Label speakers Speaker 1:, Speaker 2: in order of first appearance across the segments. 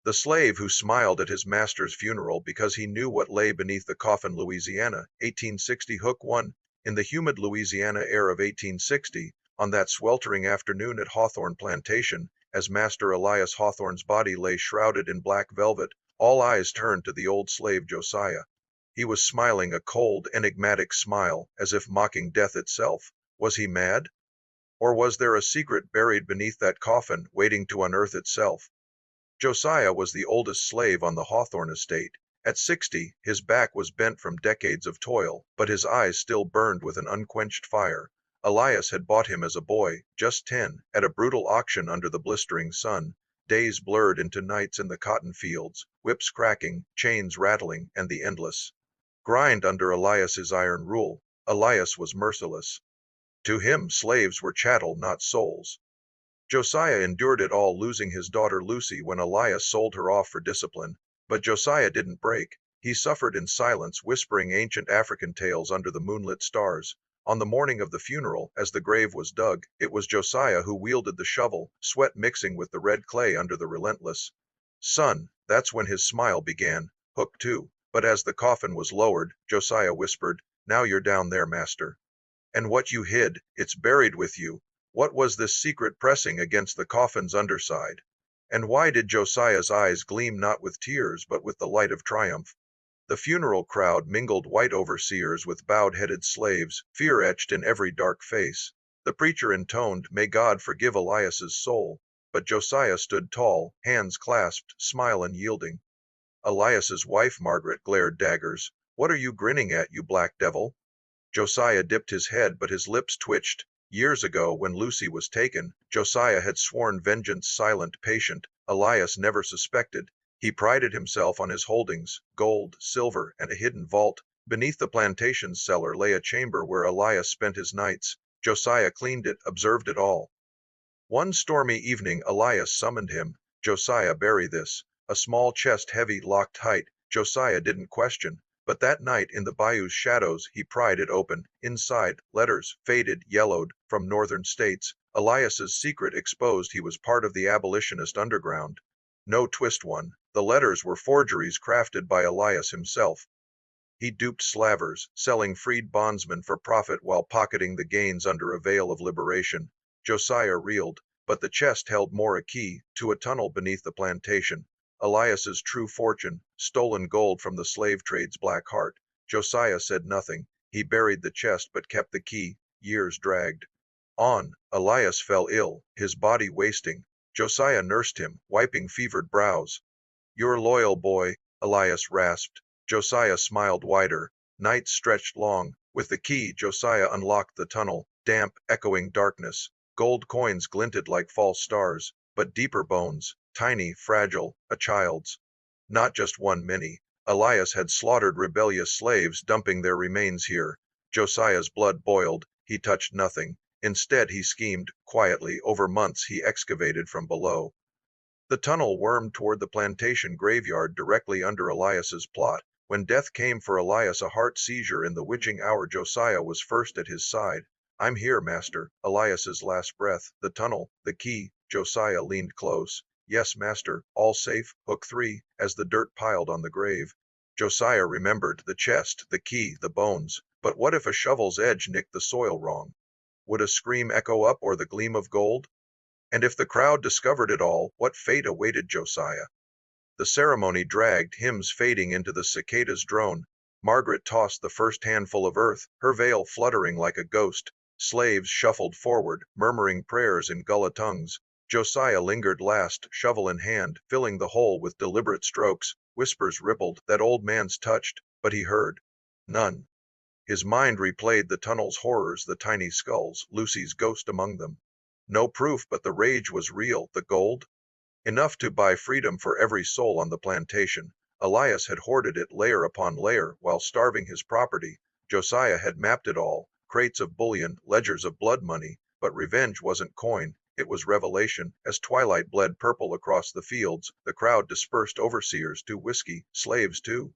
Speaker 1: The slave who smiled at his master's funeral because he knew what lay beneath the coffin. Louisiana, 1860. Hook 1. In the humid Louisiana air of 1860, on that sweltering afternoon at Hawthorne Plantation, as Master Elias Hawthorne's body lay shrouded in black velvet, all eyes turned to the old slave Josiah. He was smiling a cold, enigmatic smile, as if mocking death itself. Was he mad? Or was there a secret buried beneath that coffin, waiting to unearth itself? Josiah was the oldest slave on the Hawthorne estate. At 60, his back was bent from decades of toil, but his eyes still burned with an unquenched fire. Elias had bought him as a boy, just 10, at a brutal auction under the blistering sun. Days blurred into nights in the cotton fields, whips cracking, chains rattling, and the endless grind under Elias's iron rule. Elias was merciless. To him, slaves were chattel, not souls. Josiah endured it all, losing his daughter Lucy when Elias sold her off for discipline. But Josiah didn't break. He suffered in silence, whispering ancient African tales under the moonlit stars. On the morning of the funeral, as the grave was dug, it was Josiah who wielded the shovel, sweat mixing with the red clay under the relentless sun. That's when his smile began. Hook 2. But as the coffin was lowered, Josiah whispered, "Now you're down there, master. And what you hid, it's buried with you." What was this secret pressing against the coffin's underside? And why did Josiah's eyes gleam not with tears but with the light of triumph? The funeral crowd mingled white overseers with bowed-headed slaves, fear etched in every dark face. The preacher intoned, "May God forgive Elias's soul." But Josiah stood tall, hands clasped, smile unyielding. Elias's wife Margaret glared daggers. "What are you grinning at, you black devil?" Josiah dipped his head, but his lips twitched. Years ago, when Lucy was taken, Josiah had sworn vengeance, silent, patient. Elias never suspected. He prided himself on his holdings, gold, silver, and a hidden vault. Beneath the plantation's cellar lay a chamber where Elias spent his nights. Josiah cleaned it, observed it all. One stormy evening Elias summoned him. "Josiah, bury this." A small chest, heavy, locked tight. Josiah didn't question. But that night, in the bayou's shadows, he pried it open. Inside, letters, faded, yellowed, from northern states. Elias's secret exposed. He was part of the abolitionist underground. No twist one. The letters were forgeries crafted by Elias himself. He duped slavers, selling freed bondsmen for profit while pocketing the gains under a veil of liberation. Josiah reeled, but the chest held more, a key to a tunnel beneath the plantation. Elias's true fortune, stolen gold from the slave trade's black heart. Josiah said nothing. He buried the chest but kept the key. Years dragged on. Elias fell ill, his body wasting. Josiah nursed him, wiping fevered brows. "Your loyal boy," Elias rasped. Josiah smiled wider. Nights stretched long. With the key, Josiah unlocked the tunnel. Damp, echoing darkness. Gold coins glinted like false stars, but deeper bones. Tiny, fragile, a child's. Not just one, many. Elias had slaughtered rebellious slaves, dumping their remains here. Josiah's blood boiled. He touched nothing. Instead, he schemed, quietly. Over months, he excavated from below. The tunnel wormed toward the plantation graveyard directly under Elias's plot. When death came for Elias, a heart seizure in the witching hour, Josiah was first at his side. "I'm here, master." Elias's last breath. The tunnel, the key. Josiah leaned close. "Yes, master, all safe." Hook 3. As the dirt piled on the grave, Josiah remembered the chest, the key, the bones. But what if a shovel's edge nicked the soil wrong? Would a scream echo up, or the gleam of gold? And if the crowd discovered it all, what fate awaited Josiah? The ceremony dragged, hymns fading into the cicada's drone. Margaret tossed the first handful of earth, her veil fluttering like a ghost. Slaves shuffled forward, murmuring prayers in Gullah tongues. Josiah lingered last, shovel in hand, filling the hole with deliberate strokes. Whispers rippled, that old man's touched, but he heard none. His mind replayed the tunnel's horrors, the tiny skulls, Lucy's ghost among them. No proof, but the rage was real. The gold? Enough to buy freedom for every soul on the plantation. Elias had hoarded it layer upon layer while starving his property. Josiah had mapped it all, crates of bullion, ledgers of blood money. But revenge wasn't coin. It was revelation. As twilight bled purple across the fields, the crowd dispersed. Overseers to whiskey, slaves to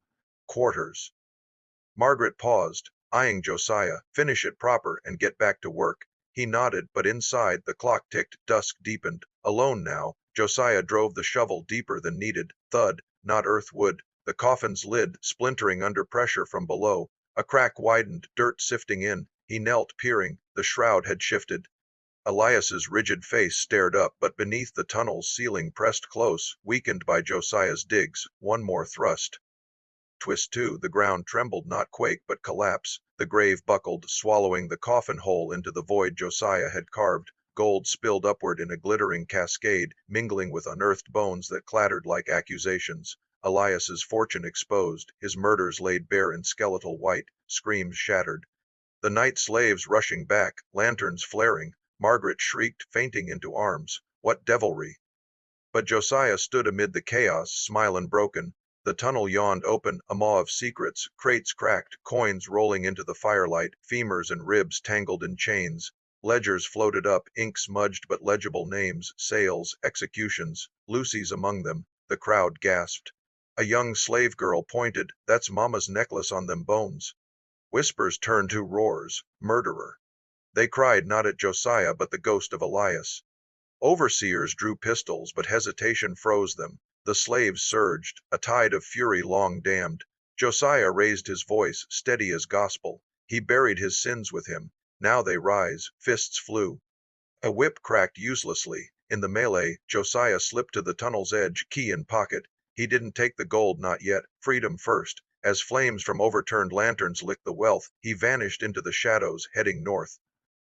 Speaker 1: quarters. Margaret paused, eyeing Josiah. "Finish it proper and get back to work." He nodded, but inside, the clock ticked. Dusk deepened. Alone now, Josiah drove the shovel deeper than needed. Thud, not earth wood. The coffin's lid, splintering under pressure from below. A crack widened, dirt sifting in. He knelt, peering. The shroud had shifted. Elias's rigid face stared up, but beneath the tunnel's ceiling pressed close, weakened by Josiah's digs. One more thrust. Twist two. The ground trembled, not quake but collapse. The grave buckled, swallowing the coffin whole into the void Josiah had carved. Gold spilled upward in a glittering cascade, mingling with unearthed bones that clattered like accusations. Elias's fortune exposed, his murders laid bare in skeletal white, screams shattered. The night slaves rushing back, lanterns flaring. Margaret shrieked, fainting into arms. What devilry! But Josiah stood amid the chaos, smile unbroken. The tunnel yawned open, a maw of secrets, crates cracked, coins rolling into the firelight, femurs and ribs tangled in chains. Ledgers floated up, ink smudged but legible names, sales, executions, Lucy's among them. The crowd gasped. A young slave girl pointed, "That's Mama's necklace on them bones." Whispers turned to roars, "Murderer." They cried not at Josiah but the ghost of Elias. Overseers drew pistols, but hesitation froze them. The slaves surged, a tide of fury long dammed. Josiah raised his voice, steady as gospel. He buried his sins with him. Now they rise, fists flew. A whip cracked uselessly. In the melee, Josiah slipped to the tunnel's edge, key in pocket. He didn't take the gold, not yet. Freedom first. As flames from overturned lanterns licked the wealth, he vanished into the shadows, heading north.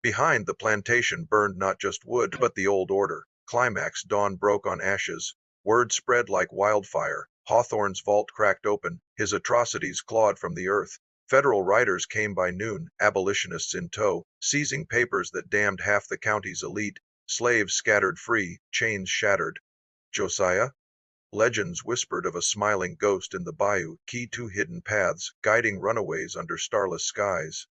Speaker 1: Behind the plantation burned not just wood, but the old order. Climax, dawn broke on ashes. Word spread like wildfire. Hawthorne's vault cracked open, his atrocities clawed from the earth. Federal riders came by noon, abolitionists in tow, seizing papers that damned half the county's elite. Slaves scattered free, chains shattered. Josiah? Legends whispered of a smiling ghost in the bayou, key to hidden paths, guiding runaways under starless skies.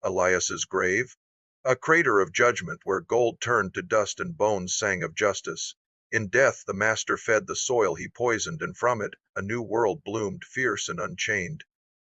Speaker 1: Elias's grave? A crater of judgment where gold turned to dust and bones sang of justice. In death the master fed the soil he poisoned, and from it a new world bloomed, fierce and unchained.